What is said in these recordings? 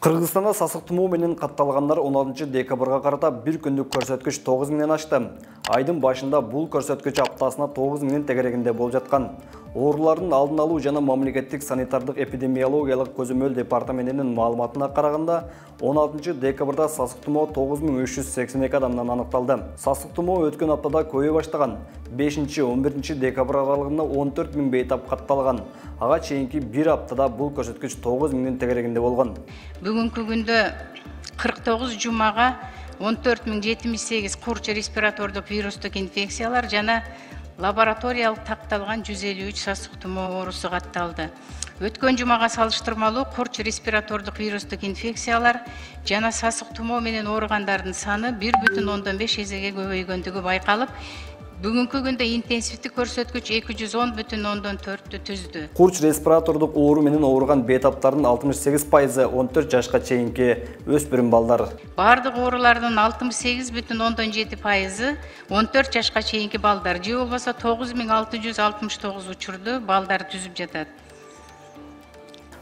Кыргызстанда сасык тумоо менен катталгандар 16 декабрга карата бир күндүк көрсөткүч 9 миңден ашты. Айдын башында бул көрсөткүч аптасына 9 миңдин тегерегинде болуп жаткан. Оорулардын алдын алуу жана мамлекеттик санитардык эпидемиологиялык көзөмөл департаментинин маалыматына караганда 16 декабрда сасык тумоо 9382 адамдан аныкталды. Сасык тумоо өткөн аптада көбөйө баштаган. 5-11 декабр аралыгында 14 миң бейтап катталган. Ага чейинки бир аптада бул көрсөткүч 9 миңдин тегерегинде болгон. Бүгүнкү күндө 49 жумага 14078 курч респиратордук вирустук инфекциялар жана лабораториялык такталган 153 сасык тумоо оорусу катталды. Өткөн жумага салыштырмалуу курч респиратордук вирустук инфекциялар жана сасык тумоо менен ооругандардын саны 1,5 эсеге көбөйгөндүгү байкалып, бүгүнкү күндө интенсивдик көрсөткүч 210,4 түздү. Курч респиратордук оору менен ооруган бейтаптардын 68% 14 жашка чейинки өспүрүм балдар. Бардык оорулардын 68,7% 14 жашка чейинки балдар, же болбосо 9669 учурду балдар түзүп жатат.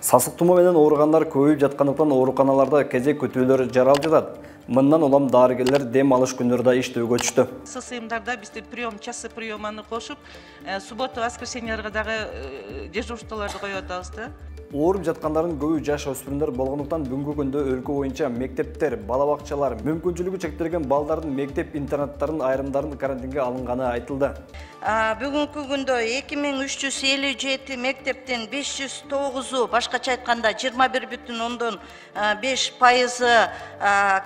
Сасык тумоо менен ооругандар көбөйүп жаткандыктан ооруканаларда кезек күтүүлөр жаралып жатат. Мындан улам дарыгерлер дем алыш күндөрдө иштөөгө түштү. ССМдарда биз часы приеманы кошуп, суббота, воскресеньелерге дагы дежурстволорду коюп атабыз да. Ооруп жаткандардын көбү жаш өспүрүмдөр болгондуктан бүгүнкү күндө өлкө боюнча мектептер, бала бакчалар, мүмкүнчүлүгү чектелген балдардын мектеп интернаттарын айрымдарын карантинге алынганы айтылды. Бүгүнкү күндө 2357 мектептен 509-у, башкача айтканда 21,5%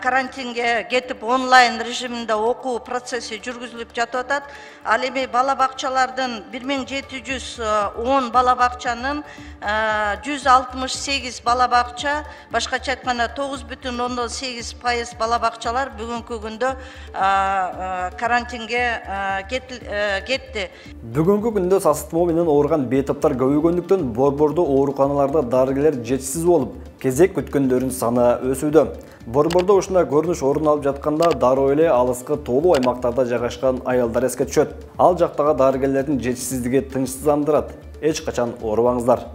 карантинге кетип онлайн режиминде окуу процесси жүргүзүлүп жатып атат. Ал эми бала бакчалардын 1710 бала бакчанын 168 бала бакча, башкача айтканда 9,8% бала бакчалар бүгүнкү күндө карантинге кетти. Бүгүнкү күндө сасык тумоо менен ооруган бейтаптар көбөйгөндүктөн борбордо ооруканаларда дарыгерлер жетишсиз болуп, кезек күткөндөрдүн саны өсүүдө. Борбордо ушундай көрүнүш орун алып жатканда дароо эле алыскы тоолуу аймактарда жайгашкан аялдар эске түшөт. Ал жактагы дарыгерлердин жетишсиздиги тынчсыздандырат. Эч качан оорубаңыздар.